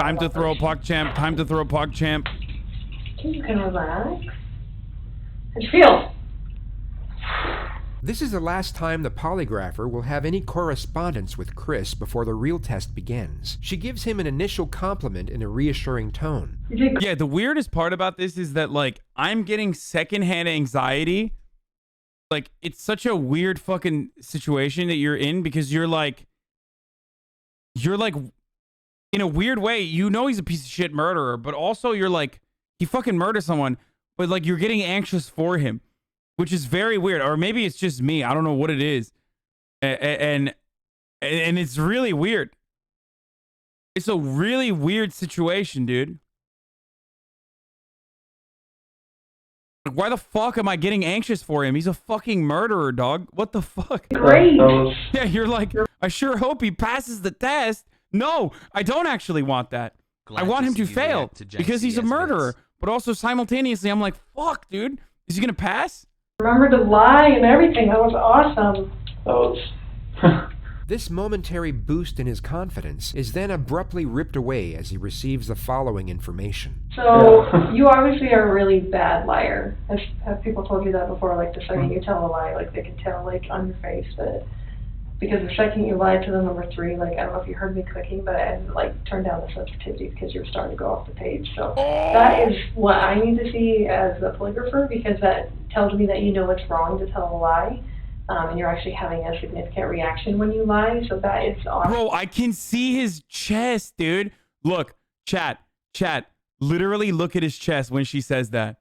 Time to throw a puck, champ. Time to throw a puck, champ. You can relax. How'd you feel? This is the last time the polygrapher will have any correspondence with Chris before the real test begins. She gives him an initial compliment in a reassuring tone. Yeah, the weirdest part about this is that, like, I'm getting secondhand anxiety. Like, it's such a weird fucking situation that you're in because you're like, in a weird way, you know he's a piece of shit murderer, but also you're like, he fucking murdered someone, but like you're getting anxious for him, which is very weird. Or maybe it's just me. I don't know what it is. And it's really weird. It's a really weird situation, dude. Why the fuck am I getting anxious for him? He's a fucking murderer, dog. What the fuck? Great. Yeah, you're like, I sure hope he passes the test. No, I don't actually want that. I want him to fail because he's a murderer. But also simultaneously, I'm like, fuck, dude. Is he going to pass? Remember to lie and everything. That was awesome. That was... This momentary boost in his confidence is then abruptly ripped away as he receives the following information. So, you obviously are a really bad liar. Have people told you that before? Like, the second you tell a lie, like, they can tell, like, on your face that... Because the second you lied to the number 3, like, I don't know if you heard me clicking, but I had, like, turned down the sensitivity because you were starting to go off the page. So that is what I need to see as a polygrapher, because that tells me that you know it's wrong to tell a lie, and you're actually having a significant reaction when you lie. So that is awesome. Bro, I can see his chest, dude. Look, chat, literally look at his chest when she says that.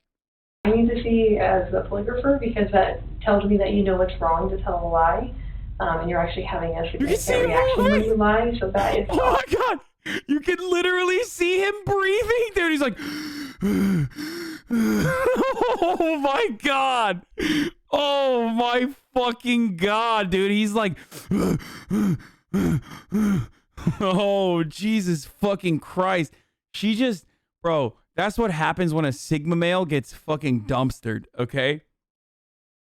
I need to see as a polygrapher, because that tells me that you know it's wrong to tell a lie. And you're actually having a significant reaction when you lie, so that is... Oh my god! You can literally see him breathing, dude. He's like... Oh my god! Oh my fucking god, dude. He's like... Oh, Jesus fucking Christ. She just... Bro, that's what happens when a Sigma male gets fucking dumpstered, okay?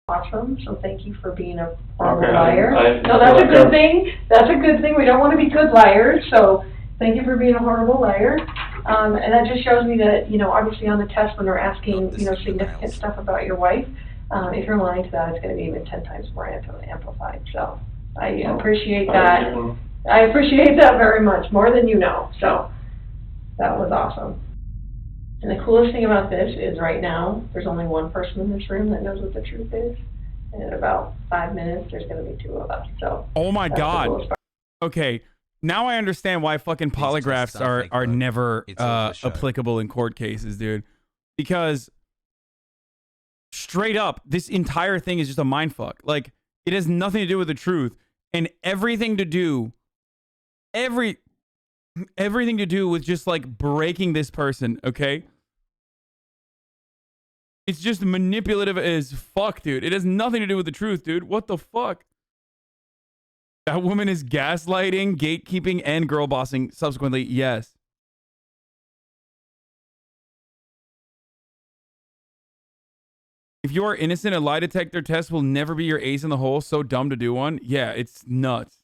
Awesome. So thank you for being a horrible liar. No, that's a good thing. That's a good thing. We don't want to be good liars. So thank you for being a horrible liar. And that just shows me that, you know, obviously on the test when they're asking, you know, significant stuff about your wife, if you're lying to that, it's going to be even 10 times more amplified. So I appreciate that. I appreciate that very much, more than you know. So that was awesome. And the coolest thing about this is right now, there's only one person in this room that knows what the truth is. And in about 5 minutes, there's going to be 2 of us. So. Oh my god. Okay, now I understand why fucking polygraphs are never applicable in court cases, dude. Because straight up, this entire thing is just a mindfuck. Like, it has nothing to do with the truth, and everything to do with just like breaking this person, okay? It's just manipulative as fuck, dude. It has nothing to do with the truth, dude. What the fuck? That woman is gaslighting, gatekeeping, and girl bossing subsequently. Yes. If you are innocent, a lie detector test will never be your ace in the hole. So dumb to do one. Yeah, it's nuts.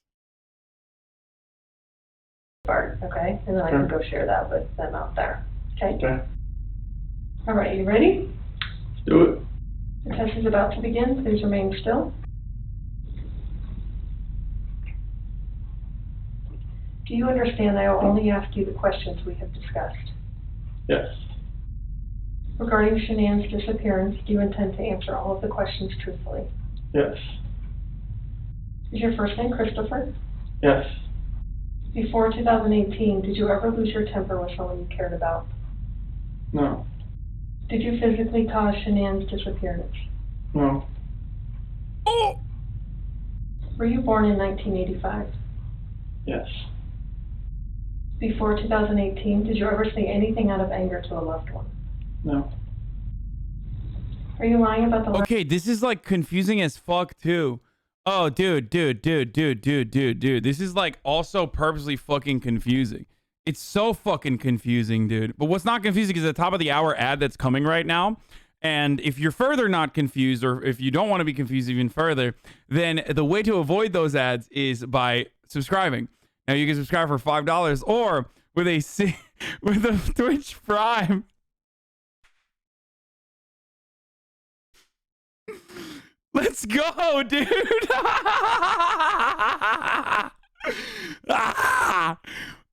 Okay, and then I can go share that with them out there. Okay? All right, you ready? Let's do it. The test is about to begin. Please remain still. Do you understand I will only ask you the questions we have discussed? Yes. Regarding Shanann's disappearance, do you intend to answer all of the questions truthfully? Yes. Is your first name Christopher? Yes. Before 2018, did you ever lose your temper with someone you cared about? No. Did you physically cause Shanann's disappearance? No. Oh! Were you born in 1985? Yes. Before 2018, did you ever say anything out of anger to a loved one? No. Are you lying about the... Okay, this is like confusing as fuck too. Oh, dude. This is like also purposely fucking confusing. It's so fucking confusing, dude. But what's not confusing is the top of the hour ad that's coming right now. And if you're further not confused, or if you don't want to be confused even further, then the way to avoid those ads is by subscribing. Now you can subscribe for $5, or with a Twitch Prime. Let's go, dude.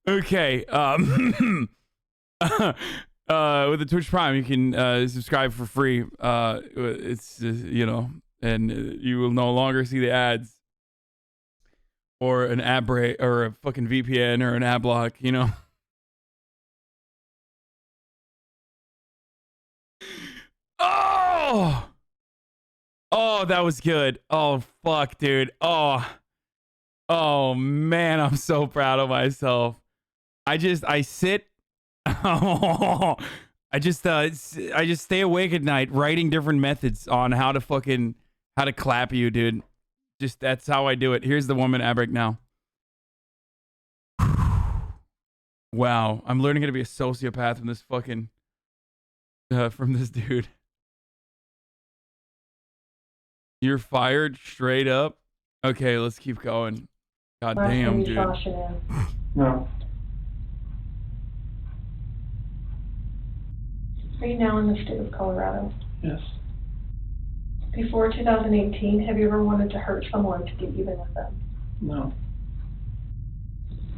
Okay. With the Twitch Prime, you can subscribe for free. It's you know, and you will no longer see the ads or an ad break or a fucking VPN or an ad block. You know. Oh, that was good. Oh fuck, dude. Oh man, I'm so proud of myself. I sit. I just stay awake at night writing different methods on how to clap you, dude. Just that's how I do it. Here's the 1 minute ad break now. Wow, I'm learning how to be a sociopath from this fucking from this dude. You're fired straight up. Okay, let's keep going. God damn, dude. No. Are you now in the state of Colorado? Yes. Before 2018, have you ever wanted to hurt someone to get even with them? No.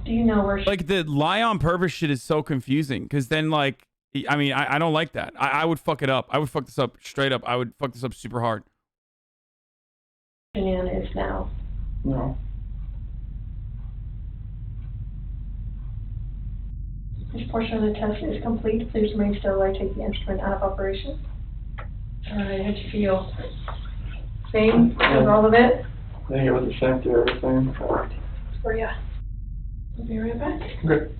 Do you know where? Like the lie on purpose shit is so confusing because then like I mean I don't like that. I would fuck it up. I would fuck this up straight up. I would fuck this up super hard. Shanann is now. No. This portion of the test is complete. Please remain still while I take the instrument out of operation. All right, how'd you feel? Same as all of it? I think it was the same to everything. For ya. I'll be right back. Okay.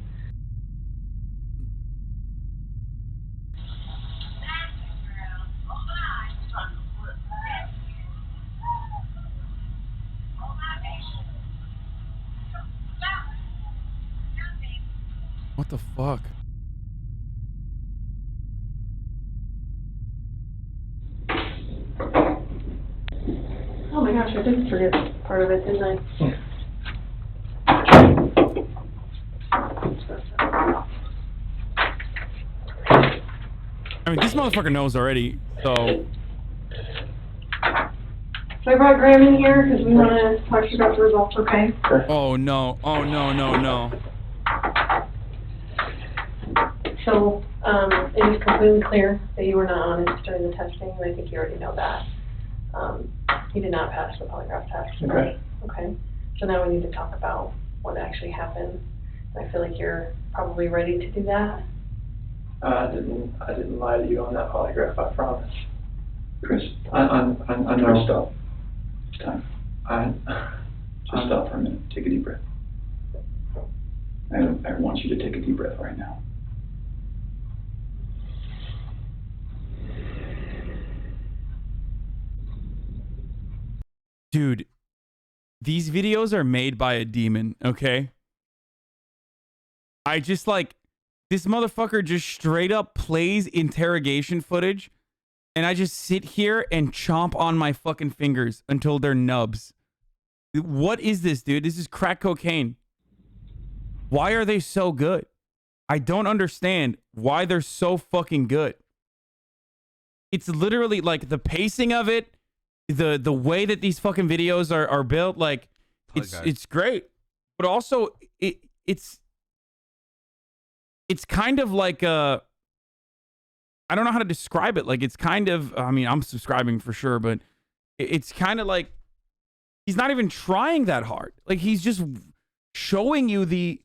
What the fuck? Oh my gosh, I did forget part of it, didn't I? I mean, this motherfucker knows already, so. So I brought Graham in here because we want to talk to you about the results, okay? Oh no, oh no, no, no. So, it is completely clear that you were not honest during the testing, and I think you already know that. You did not pass the polygraph test. Okay. Okay, so now we need to talk about what actually happened. And I feel like you're probably ready to do that. I didn't lie to you on that polygraph, I promise. Chris, Chris, stop. It's time. Just stop for a minute. Take a deep breath. I want you to take a deep breath right now. Dude, these videos are made by a demon, okay? I just like, this motherfucker just straight up plays interrogation footage, and I just sit here and chomp on my fucking fingers until they're nubs. What is this, dude? This is crack cocaine. Why are they so good? I don't understand why they're so fucking good. It's literally like the pacing of it, the way that these fucking videos are built, like it's great. But also it's kind of like I don't know how to describe it. Like it's kind of, I mean, I'm subscribing for sure, but it's kind of like he's not even trying that hard. Like he's just showing you the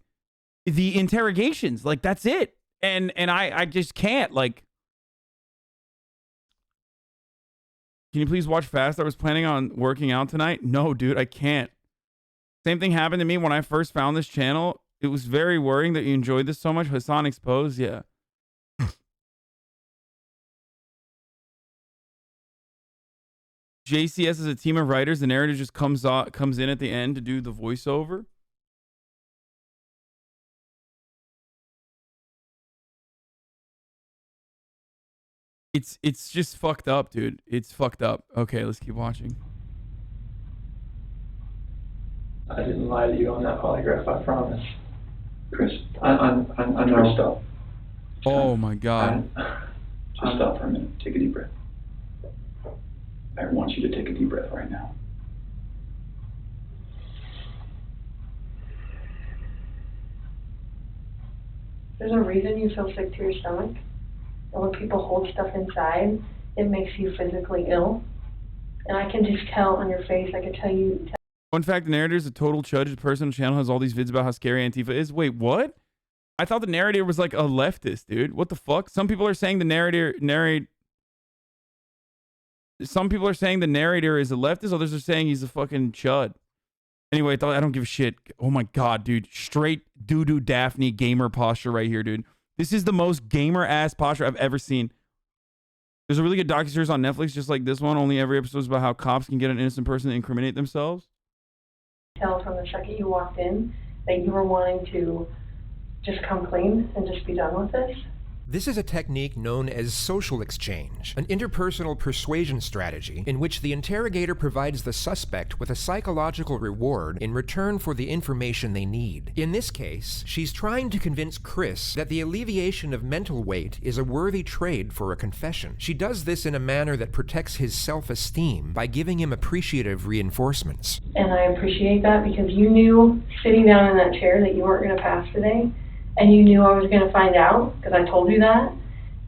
interrogations. Like that's it. And I just can't, like, can you please watch fast? I was planning on working out tonight. No, dude, I can't. Same thing happened to me when I first found this channel. It was very worrying that you enjoyed this so much. Hassan Exposed, yeah. JCS is a team of writers. The narrator just comes in at the end to do the voiceover. It's just fucked up, dude. It's fucked up. Okay, let's keep watching. I didn't lie to you on that polygraph, I promise. Chris, on our stuff. Oh my God. Just stop for a minute. Take a deep breath. I want you to take a deep breath right now. There's a reason you feel sick to your stomach. And when people hold stuff inside, it makes you physically ill. And I can just tell on your face, I can tell you. Fun fact, the narrator is a total chudge. The person on the channel has all these vids about how scary Antifa is. Wait, what? I thought the narrator was like a leftist, dude. What the fuck? Some people are saying the narrator Some people are saying the narrator is a leftist. Others are saying he's a fucking chud. Anyway, I don't give a shit. Oh my God, dude. Straight doo-doo Daphne gamer posture right here, dude. This is the most gamer-ass posture I've ever seen. There's a really good docuseries on Netflix just like this one. Only every episode is about how cops can get an innocent person to incriminate themselves. Tell from the second you walked in that you were wanting to just come clean and just be done with this. This is a technique known as social exchange, an interpersonal persuasion strategy in which the interrogator provides the suspect with a psychological reward in return for the information they need. In this case, she's trying to convince Chris that the alleviation of mental weight is a worthy trade for a confession. She does this in a manner that protects his self-esteem by giving him appreciative reinforcements. And I appreciate that because you knew sitting down in that chair that you weren't going to pass today. And you knew I was going to find out, because I told you that.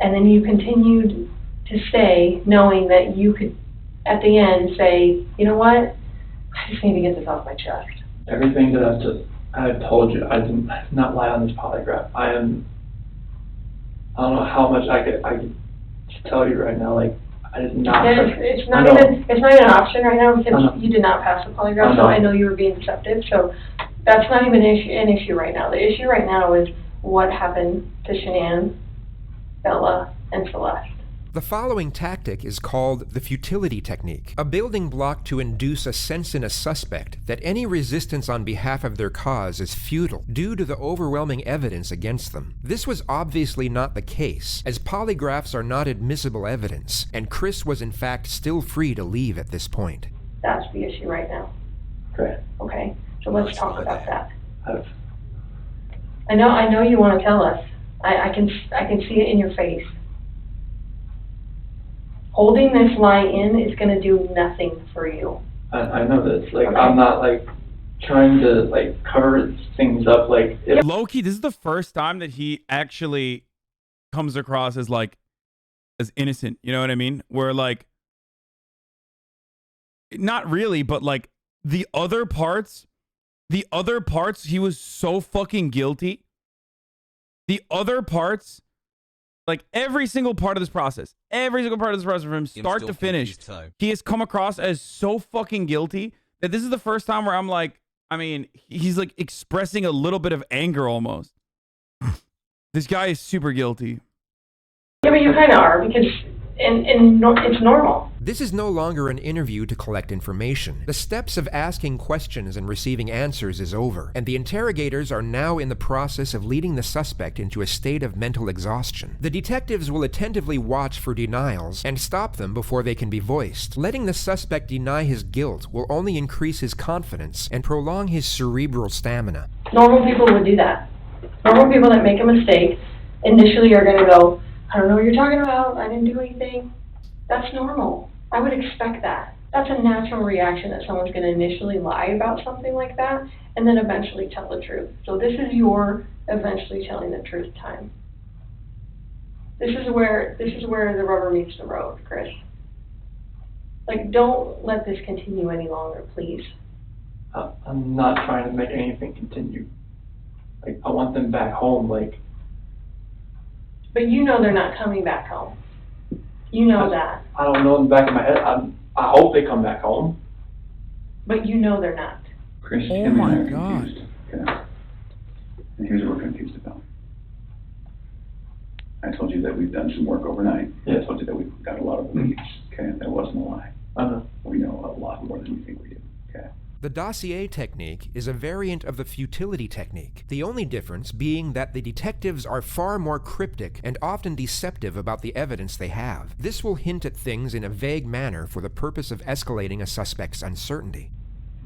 And then you continued to stay, knowing that you could, at the end, say, you know what? I just need to get this off my chest. Everything that I've told you, I did not lie on this polygraph. I don't know how much I could tell you right now, like, I did not. It's not even an option right now, because you did not pass the polygraph, so I know you were being deceptive, so that's not even an issue right now. The issue right now is what happened to Shanann, Bella, and Celeste. The following tactic is called the futility technique, a building block to induce a sense in a suspect that any resistance on behalf of their cause is futile due to the overwhelming evidence against them. This was obviously not the case, as polygraphs are not admissible evidence, and Chris was in fact still free to leave at this point. That's the issue right now. Okay, so let's talk about that. I know you want to tell us. I can see it in your face. Holding this lie in is going to do nothing for you. I know this. Like, okay. I'm not, like, trying to, like, cover things up. Like, low-key, this is the first time that he actually comes across as, like, as innocent. You know what I mean? Where, like, not really, but, like, the other parts, he was so fucking guilty. The other parts, like every single part of this process, from him start to finish, he has come across as so fucking guilty that this is the first time where I'm like, I mean, he's like expressing a little bit of anger almost. This guy is super guilty. Yeah, but you kind of are, because it's normal. This is no longer an interview to collect information. The steps of asking questions and receiving answers is over, and the interrogators are now in the process of leading the suspect into a state of mental exhaustion. The detectives will attentively watch for denials and stop them before they can be voiced. Letting the suspect deny his guilt will only increase his confidence and prolong his cerebral stamina. Normal people would do that. Normal people that make a mistake initially are going to go, I don't know what you're talking about, I didn't do anything. That's normal. I would expect that. That's a natural reaction that someone's going to initially lie about something like that and then eventually tell the truth. So this is your eventually telling the truth time. This is where the rubber meets the road, Chris. Like, don't let this continue any longer, please. I'm not trying to make anything continue. Like, I want them back home, like. But you know they're not coming back home. You know that. I don't know in the back of my head. I hope they come back home. But you know they're not. Chris, oh my God. Confused. Okay. And here's what we're confused about. I told you that we've done some work overnight. Yeah. I told you that we've got a lot of leads. Okay, that wasn't a lie. I know. We know a lot more than you think we do. Okay. The dossier technique is a variant of the futility technique, the only difference being that the detectives are far more cryptic and often deceptive about the evidence they have. This will hint at things in a vague manner for the purpose of escalating a suspect's uncertainty.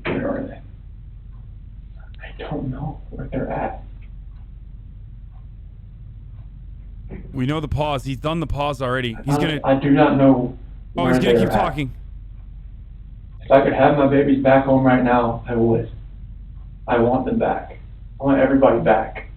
Where are they? I don't know where they're at. We know the pause. He's done the pause already. He's gonna. I do not know. Oh, he's gonna keep talking. If I could have my babies back home right now, I would. I want them back. I want everybody back.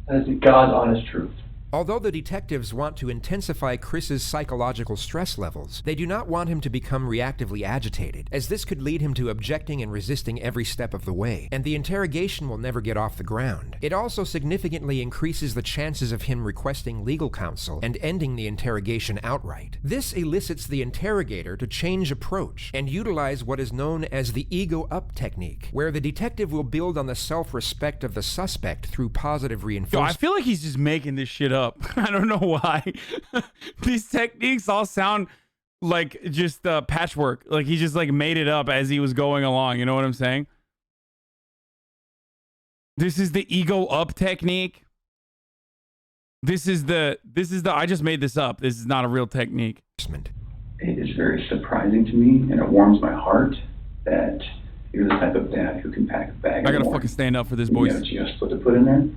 That is the God's honest truth. Although the detectives want to intensify Chris's psychological stress levels, they do not want him to become reactively agitated, as this could lead him to objecting and resisting every step of the way, and the interrogation will never get off the ground. It also significantly increases the chances of him requesting legal counsel and ending the interrogation outright. This elicits the interrogator to change approach and utilize what is known as the ego-up technique, where the detective will build on the self-respect of the suspect through positive reinforcement. Yo, I feel like he's just making this shit up. I don't know why. These techniques all sound like just patchwork. Like he just like made it up as he was going along. You know what I'm saying? This is the ego up technique. This is the I just made this up. This is not a real technique. It is very surprising to me, and it warms my heart that you're the type of dad who can pack a bag. I gotta fucking stand up for this, boys. You know just what to put in there.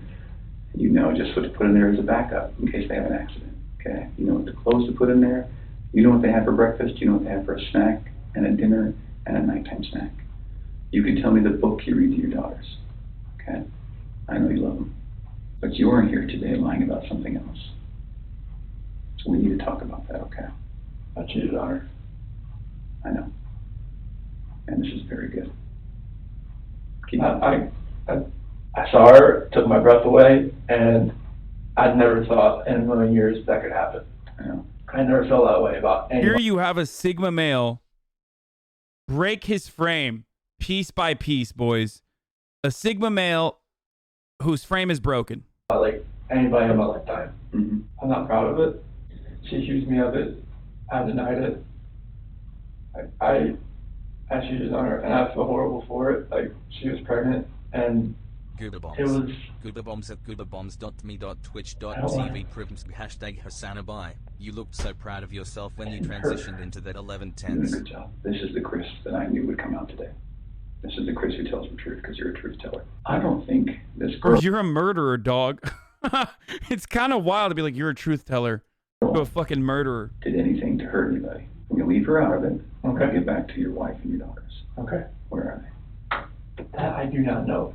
You know just what to put in there as a backup in case they have an accident, okay? You know what the clothes to put in there. You know what they have for breakfast. You know what they have for a snack and a dinner and a nighttime snack. You can tell me the book you read to your daughters, okay? I know you love them. But you are here today lying about something else. So we need to talk about that, okay? About your daughter. I know. And this is very good. Keep I saw her, took my breath away, and I'd never thought in a million years that could happen. I never felt that way about anyone. Here you have a Sigma male break his frame piece by piece, boys. A Sigma male whose frame is broken. Like anybody in my lifetime. Mm-hmm. I'm not proud of it. She accused me of it. I denied it. I cheated on her, and I feel horrible for it. Like, she was pregnant, and Goobabombs. it was... Goobabombs at goobabombs.me.twitch.tv prims hashtag Hasanabi. You looked so proud of yourself when you transitioned into that 1110s. Good job. This is the Chris that I knew would come out today. This is the Chris who tells the truth because you're a truth teller. I don't think this girl... You're a murderer, dog. It's kind of wild to be like, you're a truth teller to a fucking murderer. ...did anything to hurt anybody. When you leave her out of it, okay, get back to your wife and your daughters. Okay. Where are they? That I do not know.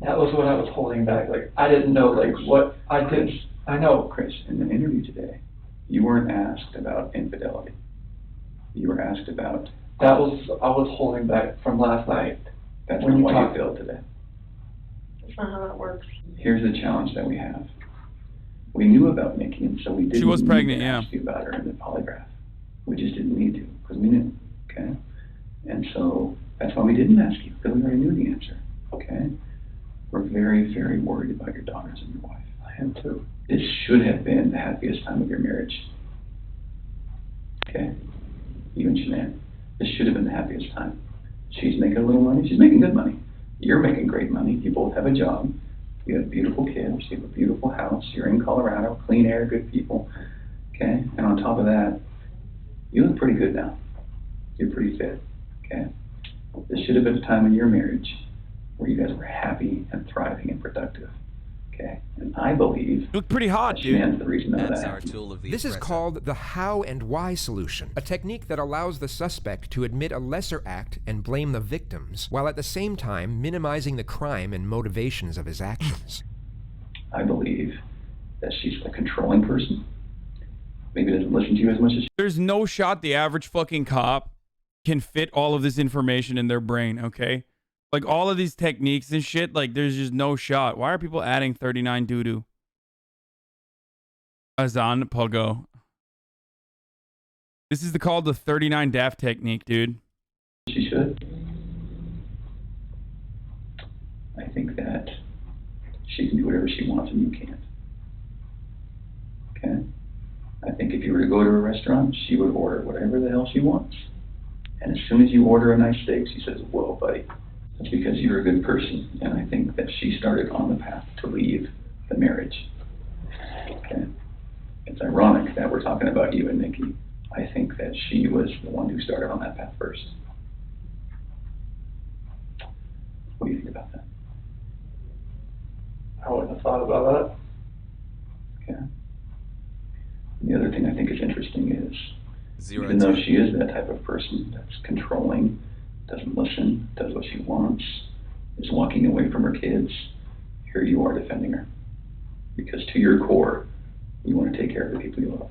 That was what I was holding back. Like, I didn't know, like, what I did. I know. Chris, in the interview today, you weren't asked about infidelity. You were asked about... That was, I was holding back from last night. That's not why you failed today. That's not how that works. Here's the challenge that we have. We knew about Nikki, and so we didn't She was pregnant, need to ask you about her in the polygraph. We just didn't need to, because we knew, okay? And so, that's why we didn't ask you, because we already knew the answer, okay? We're very, very worried about your daughters and your wife. I am too. This should have been the happiest time of your marriage. Okay? You and Shanann. This should have been the happiest time. She's making a little money. She's making good money. You're making great money. You both have a job. You have beautiful kids. You have a beautiful house. You're in Colorado. Clean air, good people. Okay? And on top of that, you look pretty good now. You're pretty fit. Okay? This should have been a time in your marriage where you guys were happy and thriving and productive. Okay? And I believe... You look pretty hot, dude. Shannon's the reason that That's that our happened. tool of the This is espresso. called the how and why solution, a technique that allows the suspect to admit a lesser act and blame the victims, while at the same time minimizing the crime and motivations of his actions. I believe that she's a controlling person. Maybe doesn't listen to you as much as she... There's no shot the average fucking cop can fit all of this information in their brain, okay? Like, all of these techniques and shit, like, there's just no shot. Why are people adding 39 doo-doo? Azan Pogo. This is called the 39 daft technique, dude. She should. I think that she can do whatever she wants and you can't. Okay? I think if you were to go to a restaurant, she would order whatever the hell she wants. And as soon as you order a nice steak, she says, whoa, buddy. That's because you're a good person. And I think that she started on the path to leave the marriage. Okay? It's ironic that we're talking about you and Nikki. I think that she was the one who started on that path first. What do you think about that? I wouldn't have thought about The other thing I think is interesting is, 0 even though 2. she is that type of person that's controlling, doesn't listen, does what she wants, is walking away from her kids, here you are defending her. Because to your core, you want to take care of the people you love.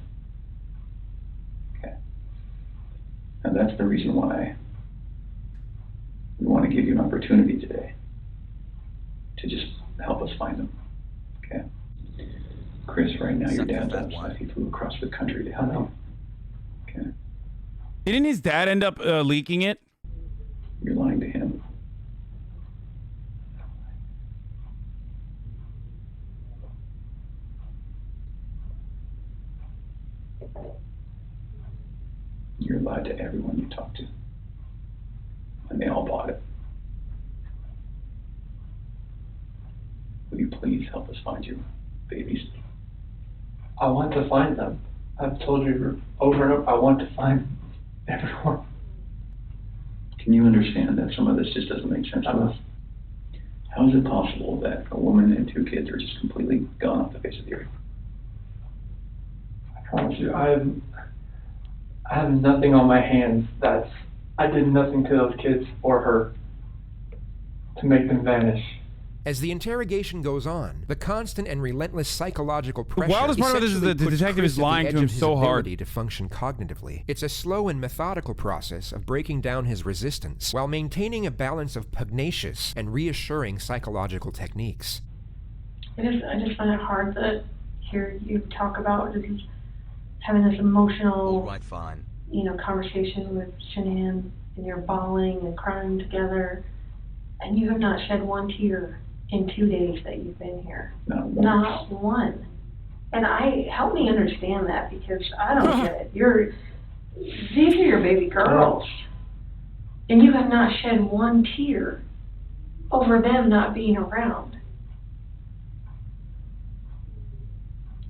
Okay. And that's the reason why we want to give you an opportunity today to just help us find them. Okay. Chris, right now your Suck the dad's fat upset. one. He flew across the country to help you. Okay. Didn't his dad end up leaking it? You're lying to him. You're lied to everyone you talk to. And they all bought it. Will you please help us find your babies? I want to find them. I've told you over and over, I want to find everyone. Can you understand that some of this just doesn't make sense to us? How is it possible that a woman and 2 kids are just completely gone off the face of the earth? I promise you, I have nothing on my hands I did nothing to those kids or her to make them vanish. As the interrogation goes on, the constant and relentless psychological pressure wildest part of this is essentially that the puts detective Chris is at the lying edge to him of his so hard. ability to function cognitively. It's a slow and methodical process of breaking down his resistance while maintaining a balance of pugnacious and reassuring psychological techniques. I just find it hard to hear you talk about just having this emotional, Alright, fine. conversation with Shanann, and you're bawling and crying together, and you have not shed one tear in 2 days that you've been here. Not once. Not one. And help me understand that, because I don't get it. These are your baby girls, and you have not shed one tear over them not being around.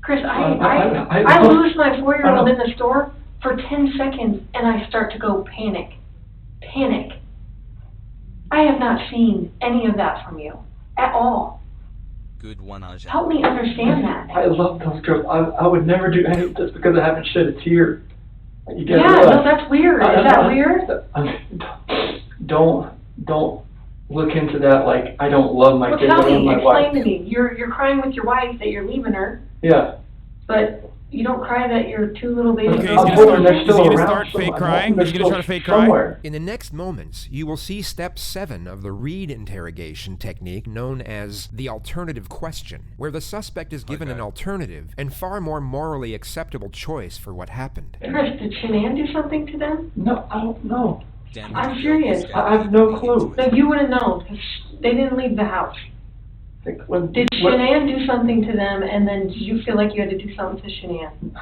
Chris, I lose my 4-year-old in the store for 10 seconds, and I start to go panic. I have not seen any of that from you at all. Good one, Ajay. Help me understand that. I love those girls. I would never do any of this because I haven't shed a tear. You get Yeah, it? no, that's weird. Is that weird? Don't look into that like I don't love my Well, kids. tell I love me, my wife. explain to me. You're crying with your wife that you're leaving her, Yeah. but you don't cry that your 2 little baby Okay, girls he's are gonna leaving. start fake crying? He's gonna try to fake cry? Somewhere. In the next moments, you will see step 7 of the Reed interrogation technique known as the alternative question, where the suspect is given an alternative and far more morally acceptable choice for what happened. Chris, did Shanann do something to them? No, I don't know. Damn I'm it, serious. I have no clue. No, you would have known, because they didn't leave the house. Did Shanann do something to them, and then did you feel like you had to do something to Shanann?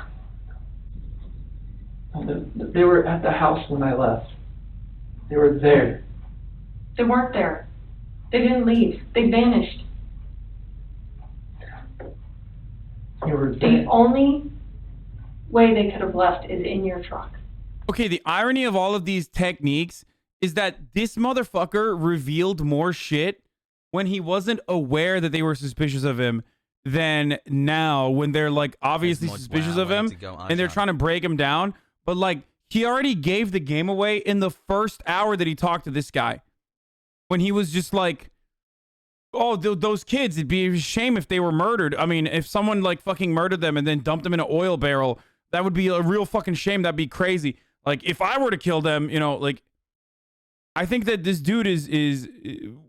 They were at the house when I left. They were there. They weren't there. They didn't leave. They vanished. They were The there. only way they could have left is in your truck. Okay, the irony of all of these techniques is that this motherfucker revealed more shit when he wasn't aware that they were suspicious of him than now when they're like obviously suspicious of him and they're trying to break him down. But like he already gave the game away in the first hour that he talked to this guy. When he was just like, oh, those kids, it'd be a shame if they were murdered. I mean, if someone like fucking murdered them and then dumped them in an oil barrel, that would be a real fucking shame. That'd be crazy. Like if I were to kill them, like I think that this dude is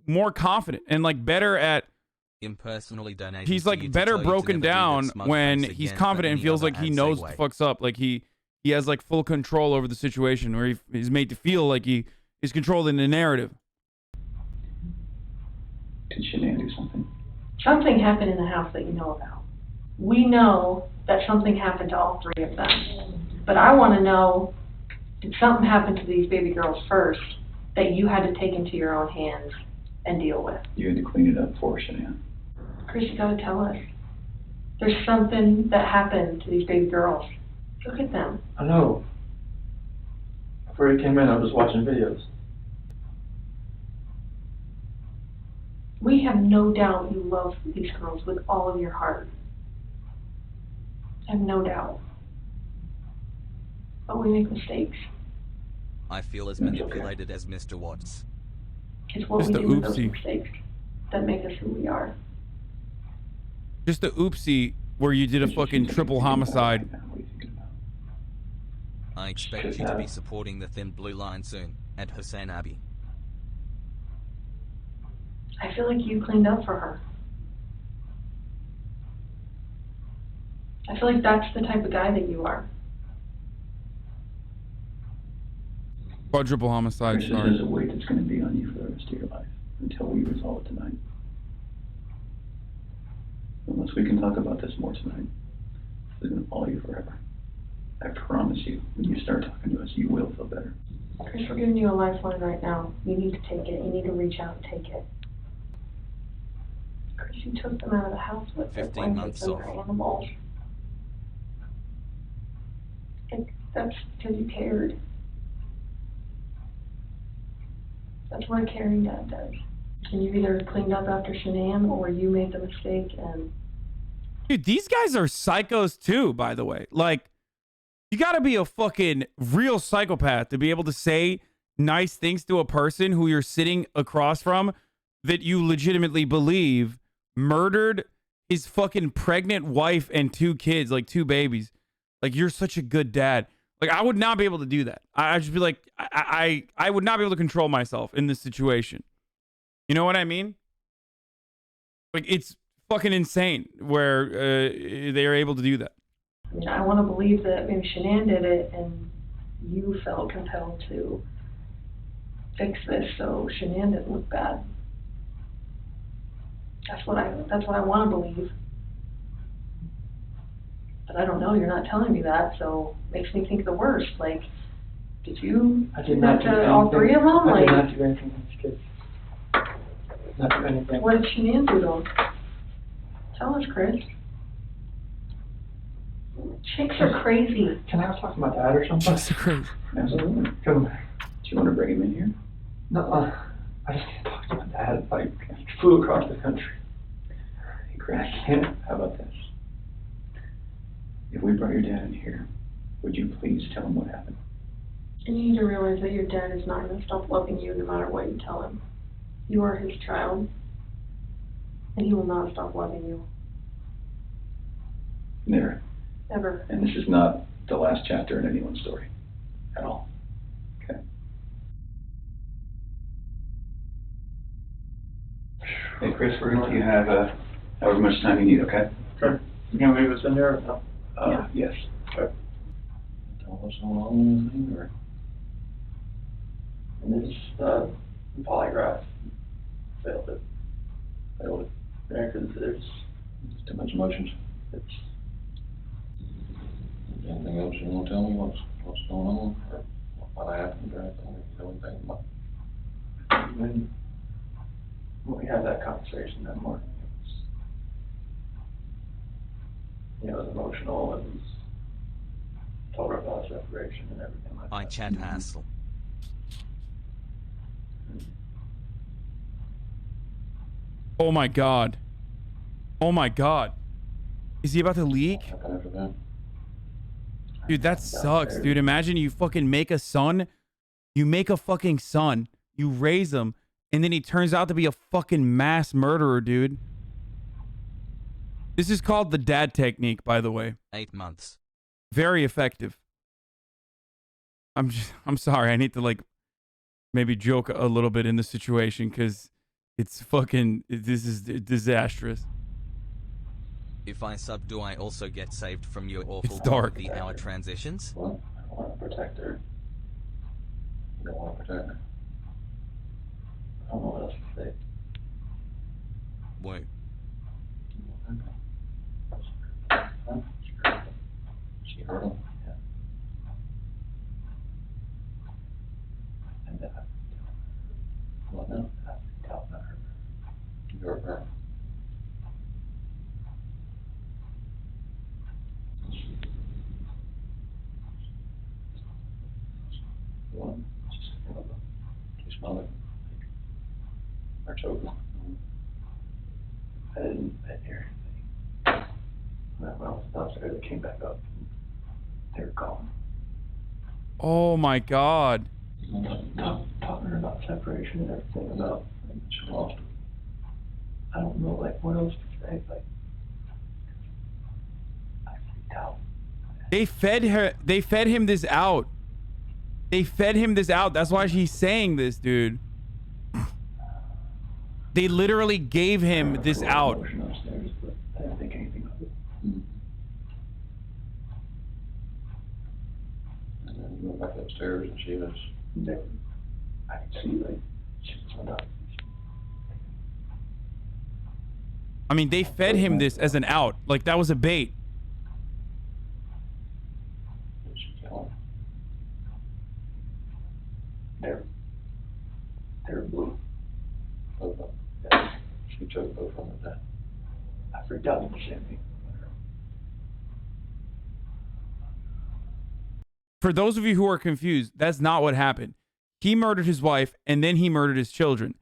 more confident and like better at impersonally donated. He's like better broken down when he's confident and feels like he knows what the fuck's up. Like he has like full control over the situation, where he's made to feel like he is controlling the narrative. Did Shanann do something? Something happened in the house that you know about. We know that something happened to all 3 of them. But I want to know, did something happen to these baby girls first that you had to take into your own hands and deal with? You had to clean it up for Shanann. Chris, you gotta tell us. There's something that happened to these baby girls. Look at them. I know. Before he came in, I was watching videos. We have no doubt you love these girls with all of your heart. I have no doubt. But we make mistakes. I feel as manipulated as Mr. Watts. It's what Just we a do with those oopsie. mistakes that make us who we are. Just a oopsie where you did a fucking triple homicide. What are you thinking about? I expect you to be supporting the Thin Blue Line soon, at Hasanabi. I feel like you cleaned up for her. I feel like that's the type of guy that you are. Quadruple homicide, Chris, sorry. there's a weight that's going to be on you for the rest of your life until we resolve it tonight. Unless we can talk about this more tonight, it's going to follow you forever. I promise you, when you start talking to us, you will feel better. Chris, we're giving you a lifeline right now. You need to take it. You need to reach out and take it. Chris, you took them out of the house with their 15 blankets months and their off. animals. And that's because you cared. That's what a caring dad does. And you either cleaned up after Shanann or you made the mistake and... Dude, these guys are psychos too, by the way. Like, you gotta be a fucking real psychopath to be able to say nice things to a person who you're sitting across from that you legitimately believe murdered his fucking pregnant wife and 2 kids, like 2 babies. Like, you're such a good dad. Like, I would not be able to do that. I'd just be like, I would not be able to control myself in this situation. You know what I mean? Like, it's fucking insane where they are able to do that. I mean, I want to believe that maybe Shanann did it and you felt compelled to fix this so Shanann didn't look bad. That's what I want to believe. But I don't know, you're not telling me that, so it makes me think the worst. Like, did you do that to all 3 of them? I did Like, not do anything to these kids. Not do anything. what did Shanann do to them? Tell us, Chris. Chicks are crazy. Can I talk to my dad or something? That's crazy. Absolutely. Do Come. you want to bring him in here? No, I just need to talk to my dad. Like, he flew across the country. Hey, Chris, I can't. how about this? If we brought your dad in here, would you please tell him what happened? And you need to realize that your dad is not going to stop loving you no matter what you tell him. You are his child, and he will not stop loving you. There. Ever. And this is not the last chapter in anyone's story. At all. Okay. Hey, Chris, we're going to let you have however much time you need, okay? Sure. You can leave us in there or no? Yeah. Yes. Sure. Tell us what's going on with anything, or? And this, polygraph failed it. Failed it. Yeah, because there's Too much emotions. it's Anything else you want to tell me, what's going on, or what happened, or anything, you know anything about? when we had that conversation that morning, it was emotional, it was told her about separation and everything like that. I chat hassle. Oh my god. Oh my god. Is he about to leak? What happened after that? Dude, that sucks, dude. Imagine you fucking make a son. You make a fucking son. You raise him. And then he turns out to be a fucking mass murderer, dude. This is called the dad technique, by the way. 8 months. Very effective. I'm sorry. I need to, like, maybe joke a little bit in this situation because it's fucking, this is disastrous. If I sub, do I also get saved from your awful dark. the hour transitions? What? I want to protect her. You don't want to protect her? I don't know what else to say. Wait. Huh? She hurt him? Yeah. And What now? I tell her. You hurt her? What? She smelled it? Or choked him? I didn't hear anything. When I was downstairs, they came back up. They were gone. Oh my God. Talking to her about separation and everything, about she lost. I don't know, like, what else to say, like, I freaked out. They fed him this out. They fed him this out. That's why he's saying this, dude. They literally gave him this out. Upstairs, but I didn't think anything of it. And then we went back upstairs and she was, I could see, like, she was not. I mean, they fed him this as an out. Like, that was a bait. she fell. They're blue. Both of them. Yeah. She took both of them at that. I freaked out when you sent me. For those of you who are confused, that's not what happened. He murdered his wife and then he murdered his children.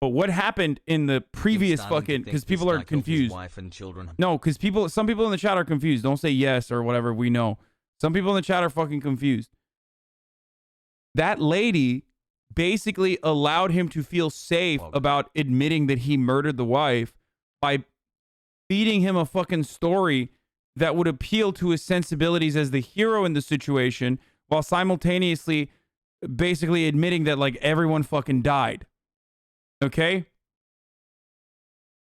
But what happened in the previous fucking, because people are confused. Wife and children. No, because some people in the chat are confused. Don't say yes or whatever. We know. Some people in the chat are fucking confused. That lady basically allowed him to feel safe about admitting that he murdered the wife by feeding him a fucking story that would appeal to his sensibilities as the hero in the situation, while simultaneously basically admitting that like everyone fucking died. Okay?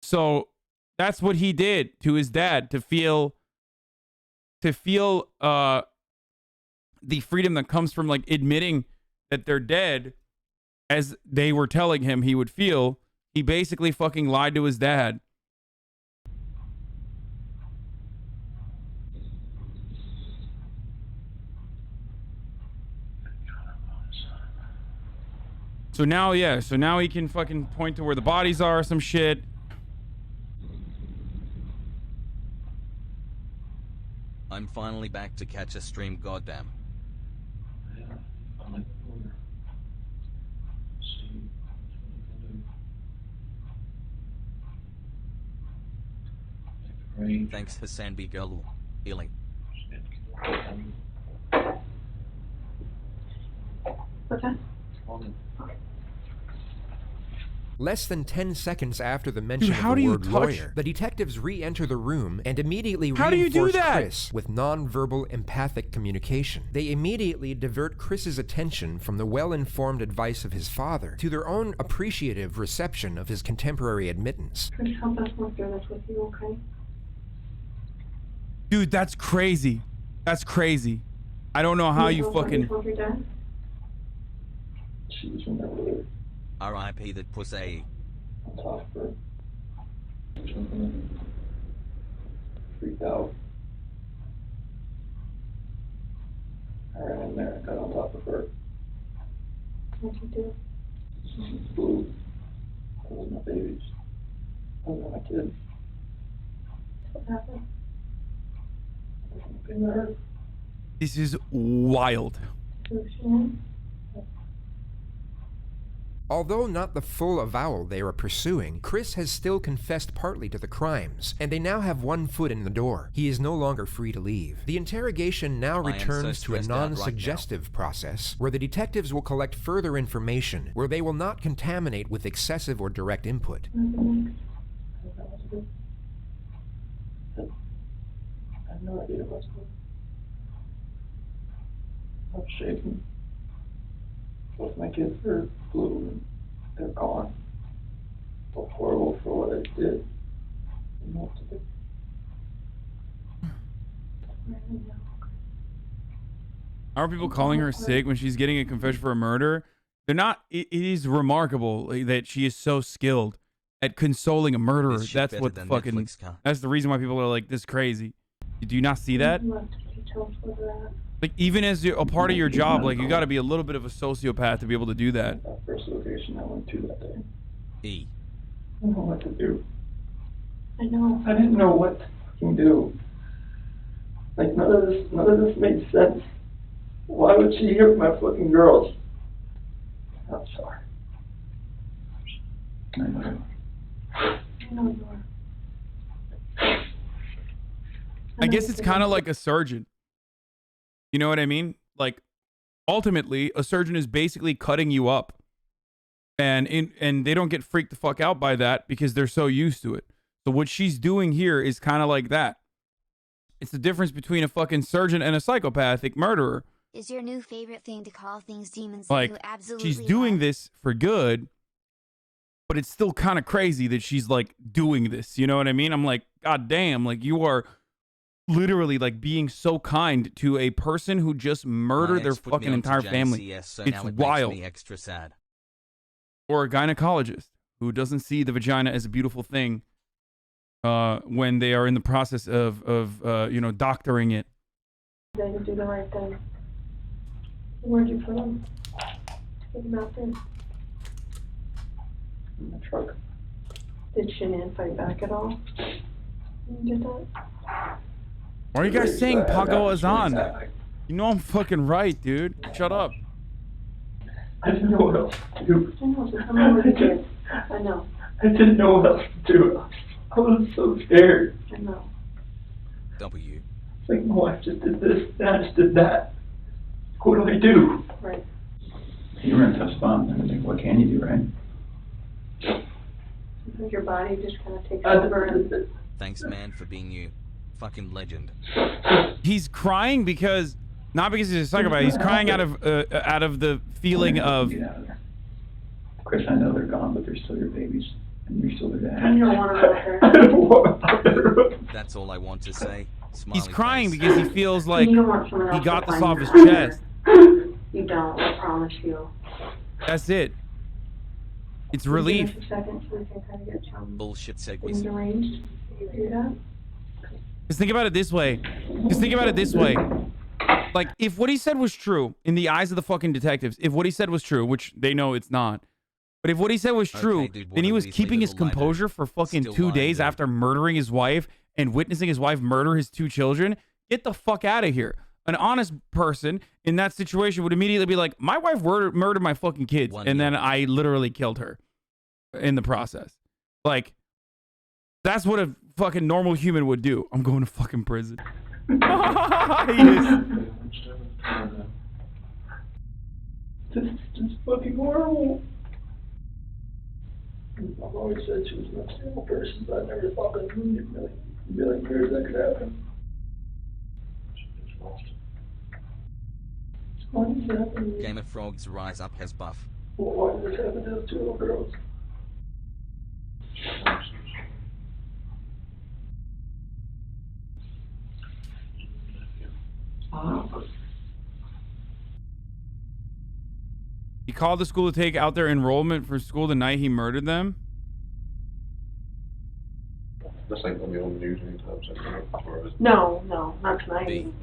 So that's what he did to his dad to feel the freedom that comes from like admitting that they're dead, as they were telling him he would feel. He basically fucking lied to his dad. So now, yeah, so now he can fucking point to where the bodies are or some shit. I'm finally back to catch a stream, goddamn. Yeah, I'm like, see what we can do. Thanks, Hasanabi girl. Healing. What's that? Less than 10 seconds after the mention how of do the you word touch- lawyer, the detectives re-enter the room and immediately How do you do reinforce that? Chris with non-verbal empathic communication. They immediately divert Chris's attention from the well-informed advice of his father to their own appreciative reception of his contemporary admittance. Please help us work through this with you, okay? Dude, that's crazy. That's crazy. I don't know how you fucking... told your dad? She was in there with her R.I.P. that pussy. on top of her. Freaked out. I ran in there and got on top of her. What'd you do? She blew. I was my babies. I was my kids. What happened? In there. This is wild. Who's she in? Although not the full avowal they are pursuing, Chris has still confessed partly to the crimes, and they now have one foot in the door. He is no longer free to leave. The interrogation now I am so returns to a stressed out right non-suggestive process, where the detectives will collect further information, where they will not contaminate with excessive or direct input. What's next? I have no idea what's going on. I'm shaking. Both my kids are blue and they're gone. So horrible for what I did. I don't know what to do. How are people calling her sick when she's getting a confession for a murder? They're not. It is remarkable that she is so skilled at consoling a murderer. This shit That's better what than fucking. Netflix, huh? That's the reason why people are like this crazy. Do you not see that? Like, even as a part of your job, like, you got to be a little bit of a sociopath to be able to do that. That first location I went to that day. E. I don't know what to do. I know. I didn't know what to fucking do. Like, none of this made sense. Why would she hurt my fucking girls? I'm sorry. I know. I know you are. I guess it's kind of like a surgeon. You know what I mean? Like, ultimately, a surgeon is basically cutting you up. And they don't get freaked the fuck out by that because they're so used to it. So what she's doing here is kind of like that. It's the difference between a fucking surgeon and a psychopathic murderer. Is your new favorite thing to call things demons Like, that you absolutely she's doing love? this for good, but it's still kind of crazy that she's like doing this. You know what I mean? I'm like, God damn, like you are literally like being so kind to a person who just murdered their fucking entire family. It's wild. Makes me extra sad. Or a gynecologist who doesn't see the vagina as a beautiful thing when they are in the process of you know, doctoring it. They would do the right thing. Where'd you put them? Get them out there. In the truck. Did Shanann fight back at all? You did that? Why are you guys saying Pago Azan? You know I'm fucking right, dude. Shut up. I didn't know what else to do. I know, I'm over the kids. I know. I didn't know what else to do. I was so scared. I know. W. It's like my wife just did this, and I just did that. What do I do? Right. You were in a tough spot. I was like, what can you do, right? Sometimes your body just kind of takes over and... Thanks, man, for being you. Fucking legend. He's crying because, not because he's a psychopath, he's crying out of the feeling of... Get out of there. Chris, I know they're gone, but they're still your babies. And you're still their dad. You don't want them out there. I don't want them. That's all I want to say. Smiley He's crying face. because he feels like You don't want someone he else got to this find off you his out chest. there. You don't, I promise you. That's it. It's Can you relief. give us a second so we can kind of get some Bullshit things segues. arranged? Can you do that? Just think about it this way. Just think about it this way. Like, if what he said was true, in the eyes of the fucking detectives, if what he said was true, which they know it's not, but if what he said was true, dude, what then he a was weaselly keeping his little lighter. composure for fucking Still 2 lying, days dude. after murdering his wife and witnessing his wife murder his 2 children. Get the fuck out of here. An honest person in that situation would immediately be like, my wife murdered my fucking kids, and then I literally killed her in the process. Like, that's what a fucking normal human would do. I'm going to fucking prison. Yes. This is just fucking horrible. I've always said she was an unstable person, but I never thought that in a million years that could happen. Why did this happen to me? Game of Frogs Rise Up has buff. Why did this happen to those 2 little girls? He called the school to take out their enrollment for school the night he murdered them. This ain't gonna be on the news anytime soon, as far as No, not tonight. B.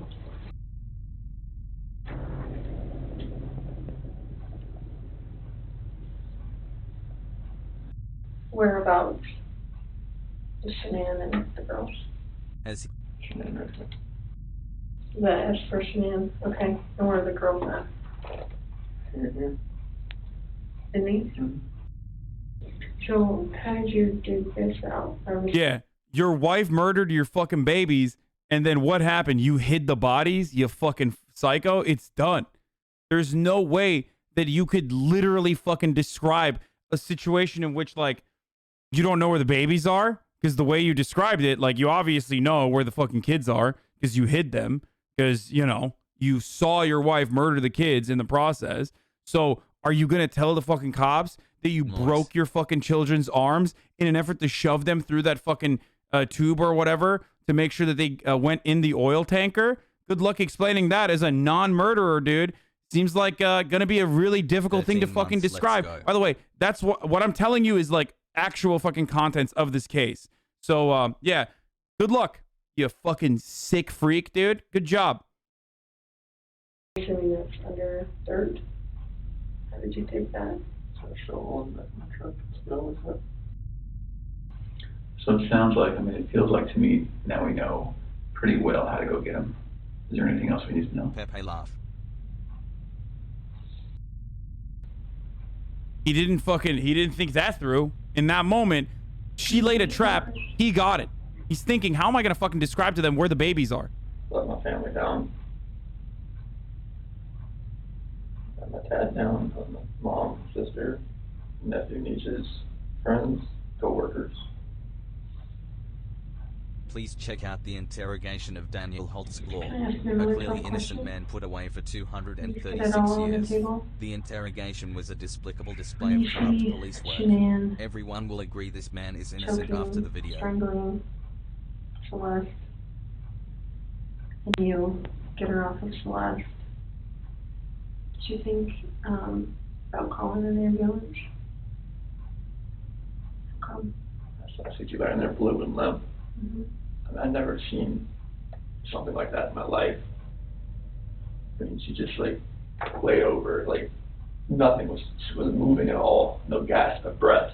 Whereabouts? The Shanann and the girls. As The S for Shanann. Okay. And where are the girls at? Here. In these? So how did you do this out? Yeah. Your wife murdered your fucking babies, and then what happened? You hid the bodies, you fucking psycho? It's done. There's no way that you could literally fucking describe a situation in which, like, you don't know where the babies are, because the way you described it, like, you obviously know where the fucking kids are because you hid them, because, you know, you saw your wife murder the kids in the process. So are you going to tell the fucking cops that you broke your fucking children's arms in an effort to shove them through that fucking tube or whatever to make sure that they went in the oil tanker? Good luck explaining that as a non-murderer, dude. Seems like going to be a really difficult thing to fucking months, let's describe. go. By the way, that's what I'm telling you is like actual fucking contents of this case. So, yeah, good luck, you fucking sick freak, dude. Good job. Assuming that's under third. How did you take that? So on that my truck still with it. So it sounds like, I mean, it feels like to me, now we know pretty well how to go get them. Is there anything else we need to know? Pepe laugh. He didn't think that through. In that moment, she laid a trap. He got it. He's thinking, how am I going to fucking describe to them where the babies are? Let my family down. my dad down, my mom, sister, nephew, nieces, friends, co-workers. Please check out the interrogation of Daniel Holtzclaw, Can I ask you a another clearly tough innocent question? man put away for Can you put 236 it all on the years. table? The interrogation was a despicable display Let of me corrupt see police work. Shanann Everyone will agree this man is innocent after choking, the video. strangling Celeste, and you get her off of Celeste. Did you think about calling an ambulance? Come. I see you lying there blue and limp. Mm-hmm. I mean, I've never seen something like that in my life. I mean, she just like laid over, like nothing was moving at all, no gasp of breath.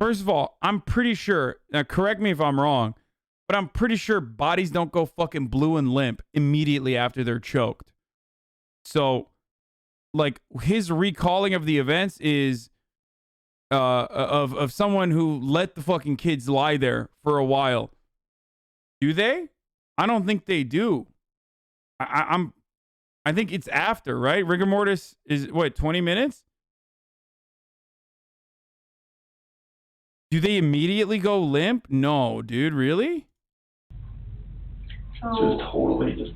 First of all, I'm pretty sure, now correct me if I'm wrong, but I'm pretty sure bodies don't go fucking blue and limp immediately after they're choked. So, like, his recalling of the events is of someone who let the fucking kids lie there for a while. Do they? I don't think they do. I think it's after, right? Rigor mortis is what, 20 minutes? Do they immediately go limp? No, dude, really? Just totally just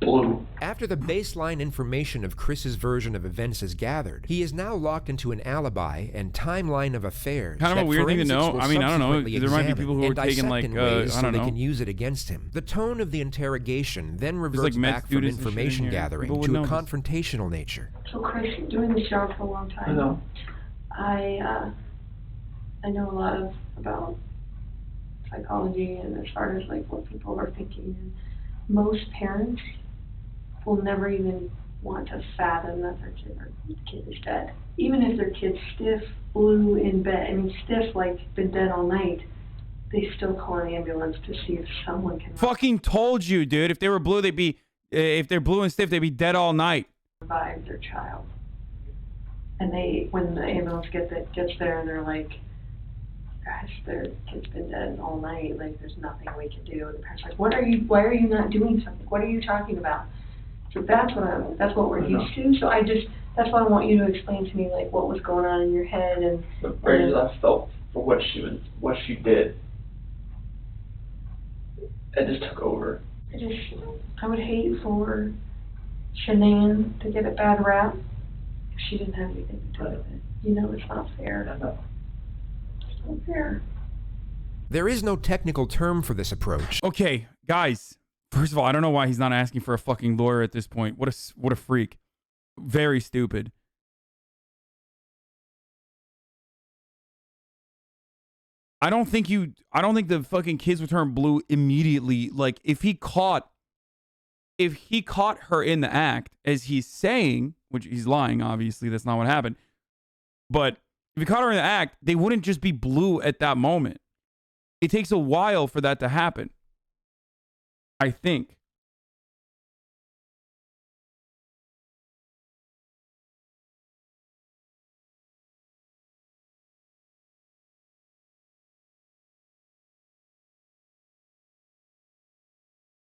blue. After the baseline information of Chris's version of events is gathered, he is now locked into an alibi and timeline of affairs. Kind of a weird thing to know. I mean, I don't know. There might be people who are taking like, I so don't they know. can use it against him. The tone of the interrogation then like reverts med back from students and shit in information here. gathering People would to a know this. confrontational nature. So Chris, doing this job for a long time. I know. I know a lot about psychology and as far as like what people are thinking. And most parents will never even want to fathom that their kid is dead. Even if their kid's stiff, blue in bed, I mean stiff like been dead all night, they still call an ambulance to see if someone can Fucking told you, dude. If they were blue, they'd be, if they're blue and stiff, they'd be dead all night. revive their child. And when the ambulance gets there and they're like, gosh, their kid's been dead all night, like there's nothing we can do. And the parents are like, why are you not doing something? What are you talking about? So that's what we're used to. So that's why I want you to explain to me like what was going on in your head and The rage I felt for what she did, it just took over. I would hate for Shanann to get a bad rap if she didn't have anything to do with it. You know, it's not fair. I know. It's not fair. There is no technical term for this approach. Okay, guys. First of all, I don't know why he's not asking for a fucking lawyer at this point. What a freak. Very stupid. I don't think the fucking kids would turn blue immediately. Like if he caught her in the act, as he's saying, which he's lying, obviously, that's not what happened. But if he caught her in the act, they wouldn't just be blue at that moment. It takes a while for that to happen, I think.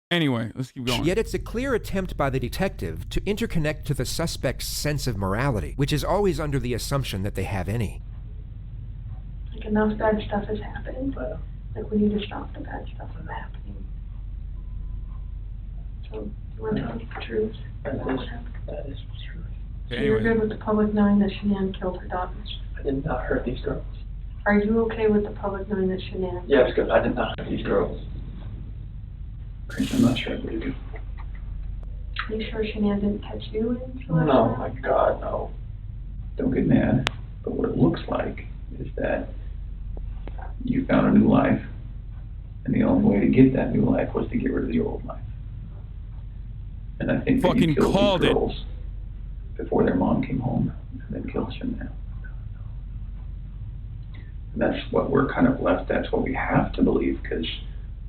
Anyway, let's keep going. Yet it's a clear attempt by the detective to interconnect to the suspect's sense of morality, which is always under the assumption that they have any. Like enough bad stuff has happened. Like we need to stop the bad stuff from happening. So you want to tell us the truth? That is true. So you're good with the public knowing that Shanann killed her daughters? I did not hurt these girls. Are you okay with the public knowing that Shanann? Yes, because I did not hurt these girls. Chris, I'm not sure I believe you. Are you sure Shanann didn't catch you in Celeste? No, my God, no. Don't get mad, but what it looks like is that you found a new life, and the only way to get that new life was to get rid of the old life. And I think that Fucking you killed called these it. girls before their mom came home, and then killed Shanann. And that's what we're kind of left, that's what we have to believe, because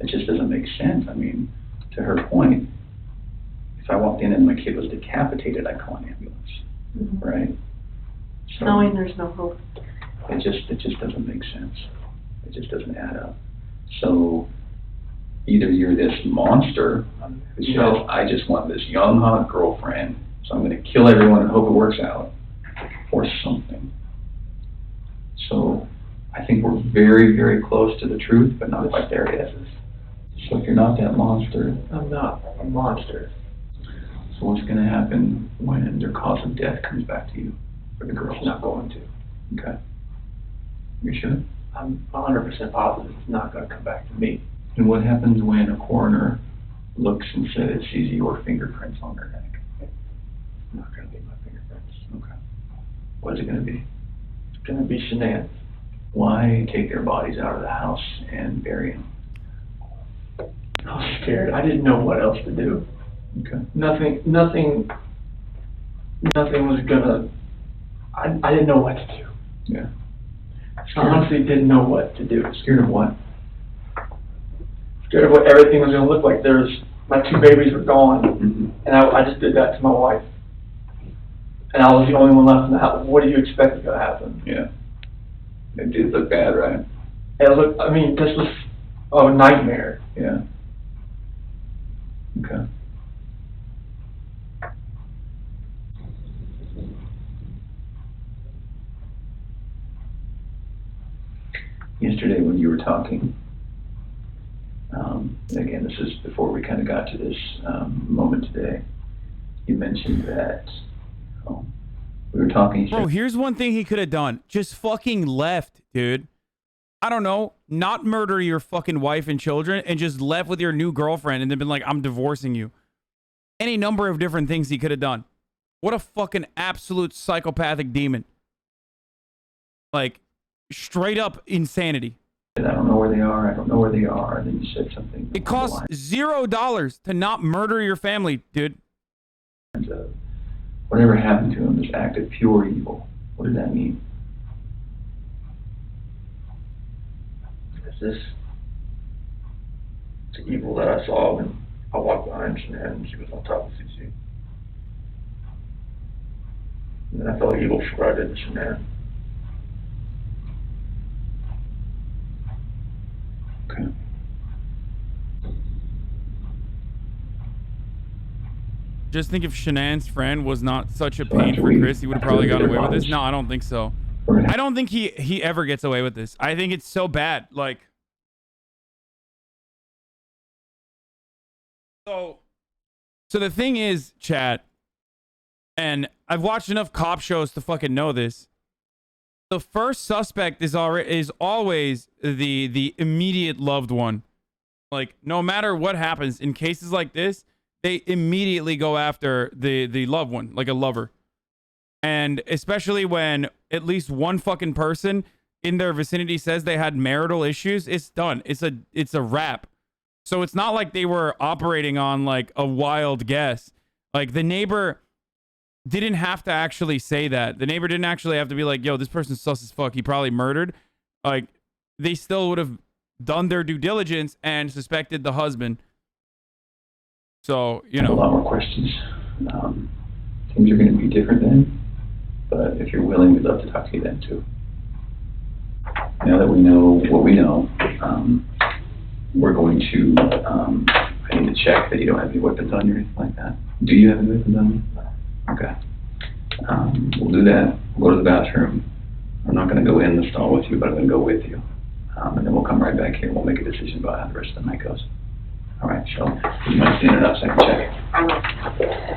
it just doesn't make sense. I mean, to her point, if I walked in and my kid was decapitated, I'd call an ambulance, right? So Knowing there's no hope. it just doesn't make sense. It just doesn't add up. So either you're this monster who says, I just want this young, hot girlfriend, so I'm going to kill everyone and hope it works out, or something. So I think we're very, very close to the truth, but not quite there yet. So if you're not that monster, I'm not a monster. so what's going to happen when their cause of death comes back to you, for the girls? It's not going to. Okay. You sure? I'm 100% positive it's not going to come back to me. And what happens when a coroner looks and says, sees your fingerprints on their neck? It's not going to be my fingerprints. Okay. What is it going to be? It's going to be shenanigans. Why take their bodies out of the house and bury them? I was scared. I didn't know what else to do. Okay. Nothing was gonna, I didn't know what to do. Yeah. I honestly didn't know what to do. Scared of what? Scared of what everything was gonna look like. My 2 babies were gone, Mm-hmm. and I just did that to my wife. And I was the only one left in the house. What do you expect is gonna happen? Yeah. It did look bad, right? It looked, I mean, this was a nightmare. Yeah. Okay. Yesterday when you were talking, again, this is before we kind of got to this moment today, you mentioned that we were talking. Bro, here's one thing he could have done. Just fucking left, dude. I don't know, not murder your fucking wife and children and just left with your new girlfriend and then been like, I'm divorcing you. Any number of different things he could have done. What a fucking absolute psychopathic demon. Like, straight up insanity. I don't know where they are. I don't know where they are. And then you said something. It costs $0 to not murder your family, dude. Whatever happened to him, this act of pure evil. What does that mean? It's the evil that I saw when I walked behind Shanann and she was on top of CC. And then I felt evil for what I did to Shanann. Okay. Just think if Shanann's friend was not such a pain for Chris, he would have probably gotten away with this. No, I don't think so. I don't think he ever gets away with this. I think it's so bad. Like, so the thing is, chat, and I've watched enough cop shows to fucking know this. The first suspect is always the immediate loved one. Like, no matter what happens in cases like this, they immediately go after the loved one, like a lover. And especially when at least one fucking person in their vicinity says they had marital issues, it's done. It's a wrap. So it's not like they were operating on like a wild guess. Like, the neighbor didn't have to actually say that. The neighbor didn't actually have to be like, yo, this person's sus as fuck. He probably murdered. Like, they still would have done their due diligence and suspected the husband. So, you know. A lot more questions. Things are going to be different then. But if you're willing, we'd love to talk to you then too. Now that we know what we know, we're going to, I need to check that you don't have any weapons on you or anything like that. Do you have any weapons on you? Okay. We'll do that. We'll go to the bathroom. I'm not going to go in the stall with you, but I'm going to go with you. And then we'll come right back here and we'll make a decision about how the rest of the night goes. All right, so you might stand it up so I can check.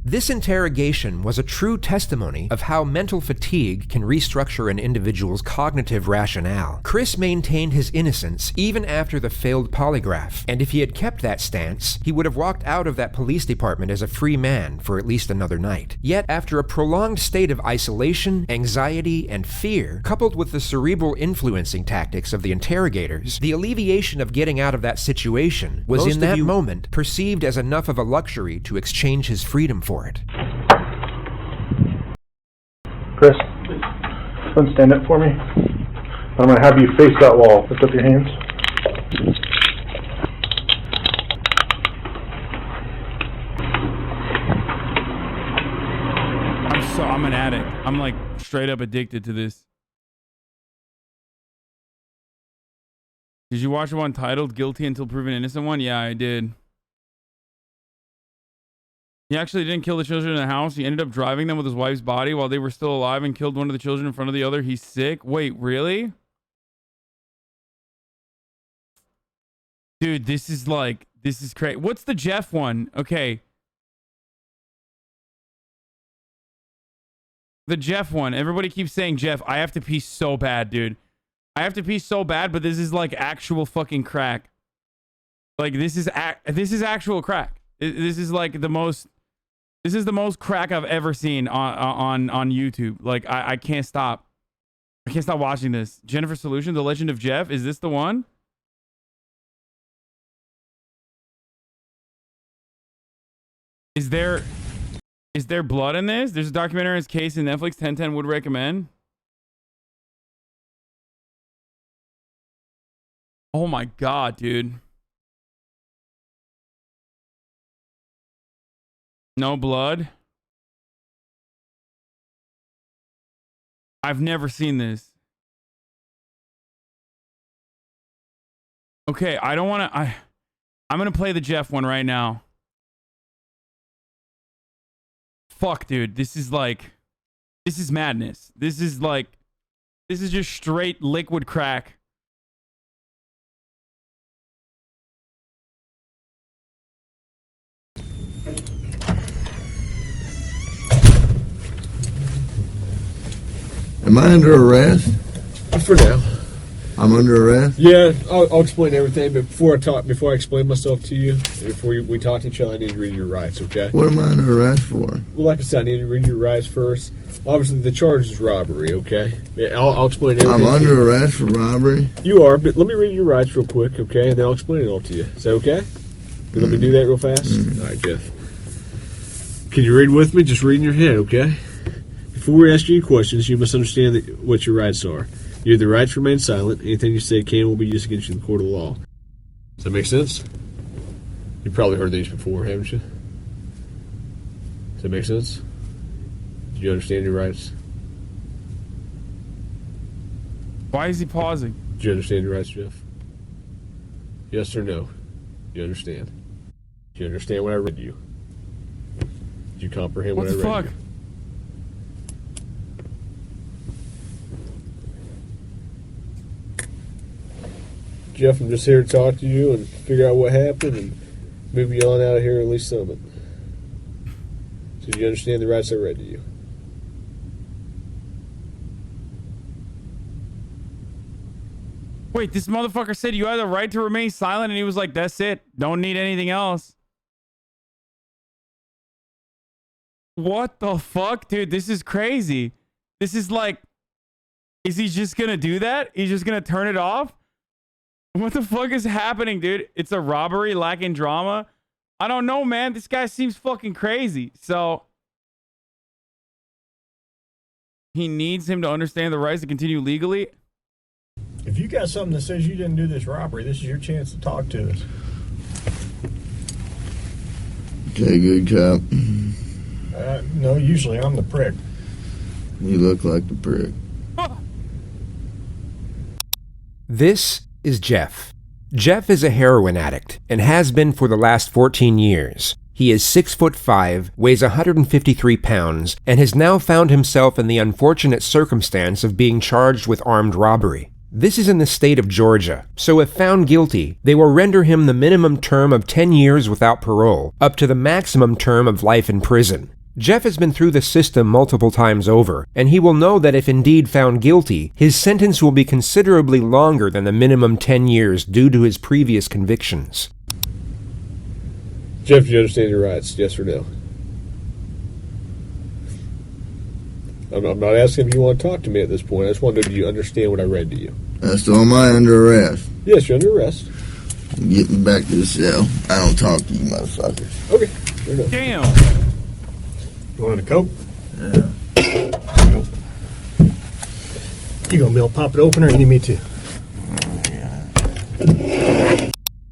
This interrogation was a true testimony of how mental fatigue can restructure an individual's cognitive rationale. Chris maintained his innocence even after the failed polygraph, and if he had kept that stance, he would have walked out of that police department as a free man for at least another night. Yet, after a prolonged state of isolation, anxiety, and fear, coupled with the cerebral influencing tactics of the interrogators, the alleviation of getting out of that situation was in that moment perceived as enough of a luxury to exchange his freedom for it. Chris, come stand up for me. I'm going to have you face that wall. Lift up your hands. I'm an addict. I'm like straight up addicted to this. Did you watch the one titled Guilty Until Proven Innocent one? Yeah, I did. He actually didn't kill the children in the house. He ended up driving them with his wife's body while they were still alive and killed one of the children in front of the other. He's sick. Wait, really? Dude, this is crazy. What's the Jeff one? Okay. The Jeff one. Everybody keeps saying Jeff. I have to pee so bad, dude. I have to pee so bad, but this is like actual fucking crack. Like this is actual crack. This is like the most. This is the most crack I've ever seen on YouTube. Like I can't stop. I can't stop watching this. Jennifer Solution, The Legend of Jeff. Is this the one? Is there blood in this? There's a documentary on his case in Netflix. 1010 would recommend. Oh my god, dude. No blood. I've never seen this. Okay, I don't want to. I'm gonna play the Jeff one right now. Fuck, dude. This is madness. This is just straight liquid crack. Am I under arrest? For now. I'm under arrest? Yeah, I'll explain everything, but before I explain myself to you, before we talk to each other, I need to read your rights, okay? What am I under arrest for? Well, like I said, I need to read your rights first. Obviously, the charge is robbery, okay? Yeah, I'll explain everything. I'm under arrest for robbery? You are, but let me read your rights real quick, okay? And then I'll explain it all to you. Is that okay? Let me do that real fast? All right, Jeff. Can you read with me? Just read in your head, okay? Before we ask you any questions, you must understand what your rights are. You have the right to remain silent. Anything you say can will be used against you in the court of law. Does that make sense? You've probably heard these before, haven't you? Does that make sense? Do you understand your rights? Why is he pausing? Do you understand your rights, Jeff? Yes or no? You understand? Do you understand what I read to you? Do you comprehend what I read to you? What the fuck? Jeff, I'm just here to talk to you and figure out what happened and move you on out of here, at least some of it. So do you understand the rights I read to you? Wait, this motherfucker said you had the right to remain silent, and he was like, that's it. Don't need anything else. What the fuck? Dude, this is crazy. This is like, is he just gonna do that? He's just gonna turn it off? What the fuck is happening, dude? It's a robbery lacking drama? I don't know, man. This guy seems fucking crazy. So he needs him to understand the rights to continue legally. If you got something that says you didn't do this robbery, this is your chance to talk to us. Okay, good cop. No, usually I'm the prick. You look like the prick. This is Jeff. Jeff is a heroin addict and has been for the last 14 years. He is 6'5", weighs 153 pounds, and has now found himself in the unfortunate circumstance of being charged with armed robbery. This is in the state of Georgia, so if found guilty, they will render him the minimum term of 10 years without parole, up to the maximum term of life in prison. Jeff has been through the system multiple times over, and he will know that if indeed found guilty, his sentence will be considerably longer than the minimum 10 years due to his previous convictions. Jeff, do you understand your rights? Yes or no? I'm not asking if you want to talk to me at this point. I just want to know, do you understand what I read to you? So am I under arrest? Yes, you're under arrest. I'm getting back to the cell. I don't talk to you motherfuckers. Okay, fair enough. Damn. You want a Coke? Yeah. You gonna be able to pop it open or you need me to?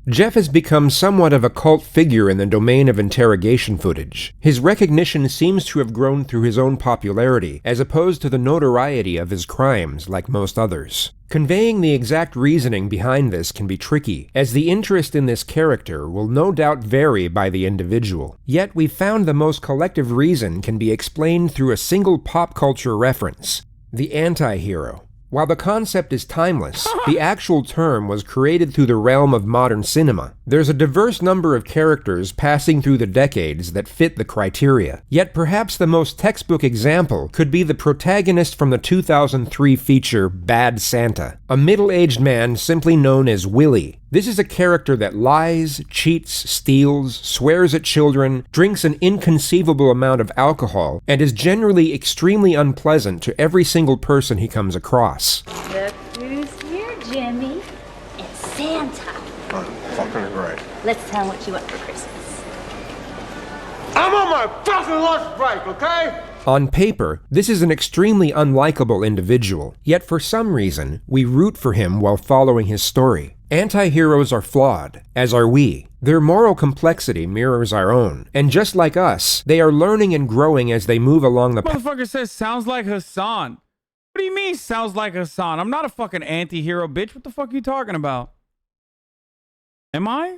Jeff has become somewhat of a cult figure in the domain of interrogation footage. His recognition seems to have grown through his own popularity, as opposed to the notoriety of his crimes, like most others. Conveying the exact reasoning behind this can be tricky, as the interest in this character will no doubt vary by the individual. Yet we've found the most collective reason can be explained through a single pop culture reference: the anti-hero. While the concept is timeless, the actual term was created through the realm of modern cinema. There's a diverse number of characters passing through the decades that fit the criteria. Yet perhaps the most textbook example could be the protagonist from the 2003 feature Bad Santa, a middle-aged man simply known as Willie. This is a character that lies, cheats, steals, swears at children, drinks an inconceivable amount of alcohol, and is generally extremely unpleasant to every single person he comes across. Look who's here, Jimmy. It's Santa. I'm fucking right. Let's tell him what you want for Christmas. I'm on my fucking lunch break, okay? On paper, this is an extremely unlikable individual, yet for some reason, we root for him while following his story. Anti-heroes are flawed, as are we. Their moral complexity mirrors our own, and just like us, they are learning and growing as they move along the path. Motherfucker says sounds like Hassan. What do you mean sounds like Hassan? I'm not a fucking anti-hero, bitch. What the fuck are you talking about? Am I?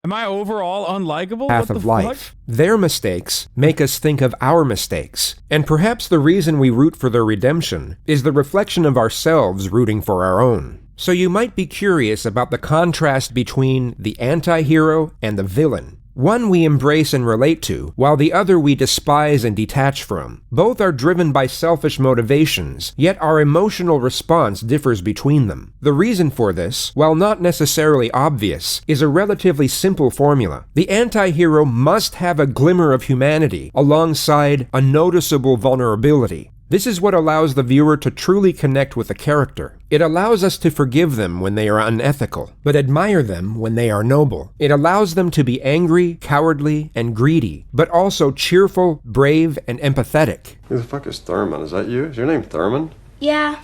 Am I overall unlikable? Path of life. Their mistakes make us think of our mistakes, and perhaps the reason we root for their redemption is the reflection of ourselves rooting for our own. So you might be curious about the contrast between the anti-hero and the villain. One we embrace and relate to, while the other we despise and detach from. Both are driven by selfish motivations, yet our emotional response differs between them. The reason for this, while not necessarily obvious, is a relatively simple formula. The anti-hero must have a glimmer of humanity, alongside a noticeable vulnerability. This is what allows the viewer to truly connect with the character. It allows us to forgive them when they are unethical, but admire them when they are noble. It allows them to be angry, cowardly, and greedy, but also cheerful, brave, and empathetic. Who the fuck is Thurman? Is that you? Is your name Thurman? Yeah.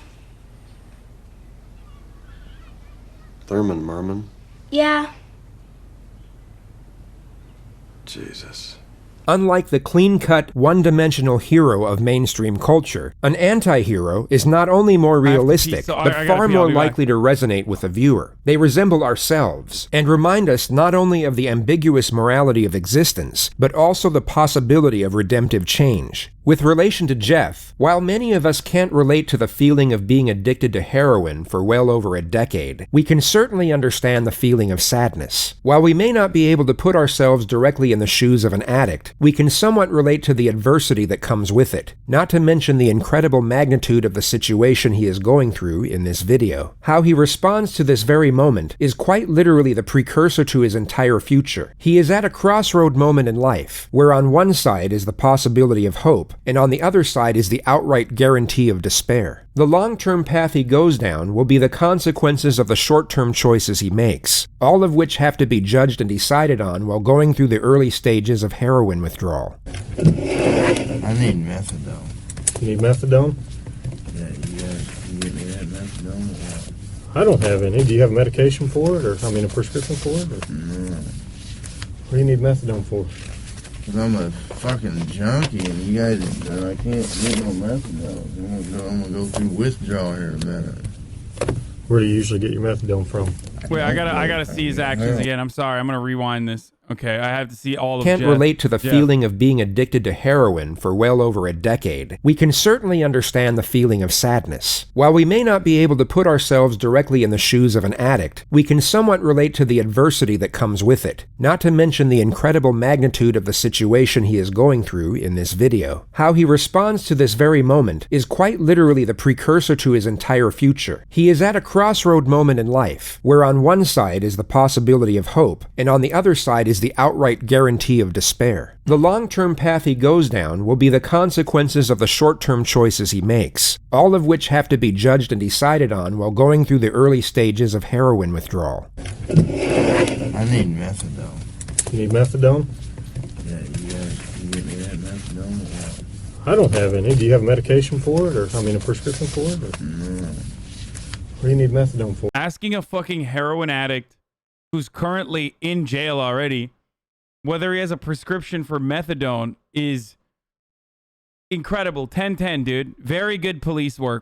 Thurman Merman? Yeah. Jesus. Unlike the clean-cut, one-dimensional hero of mainstream culture, an anti-hero is not only more realistic, but far more likely to resonate with the viewer. They resemble ourselves, and remind us not only of the ambiguous morality of existence, but also the possibility of redemptive change. With relation to Jeff, while many of us can't relate to the feeling of being addicted to heroin for well over a decade, we can certainly understand the feeling of sadness. While we may not be able to put ourselves directly in the shoes of an addict, we can somewhat relate to the adversity that comes with it, not to mention the incredible magnitude of the situation he is going through in this video. How he responds to this very moment is quite literally the precursor to his entire future. He is at a crossroad moment in life, where on one side is the possibility of hope, and on the other side is the outright guarantee of despair. The long-term path he goes down will be the consequences of the short-term choices he makes, all of which have to be judged and decided on while going through the early stages of heroin withdrawal. I need methadone. You need methadone? Yeah, you guys can get me that methadone or what? I don't have any. Do you have medication for it, or a prescription for it? Or? No. What do you need methadone for? Because I'm a fucking junkie, and you guys, I can't get no methadone. I'm gonna go through withdrawal here in a minute. Where do you usually get your methadone from? Wait, I gotta see his actions again. I'm sorry. I'm gonna rewind this. Okay, I have to see all of Can't relate to the feeling of being addicted to heroin for well over a decade. We can certainly understand the feeling of sadness. While we may not be able to put ourselves directly in the shoes of an addict, we can somewhat relate to the adversity that comes with it, not to mention the incredible magnitude of the situation he is going through in this video. How he responds to this very moment is quite literally the precursor to his entire future. He is at a crossroad moment in life, where on one side is the possibility of hope, and on the other side is the outright guarantee of despair. The long-term path he goes down will be the consequences of the short-term choices he makes, all of which have to be judged and decided on while going through the early stages of heroin withdrawal. I need methadone. You need methadone? Yeah, you guys can get me that methadone or what? I don't have any. Do you have medication for it, or a prescription for it? Or? No. What do you need methadone for? Asking a fucking heroin addict who's currently in jail already, whether he has a prescription for methadone, is incredible. 10-10, dude. Very good police work.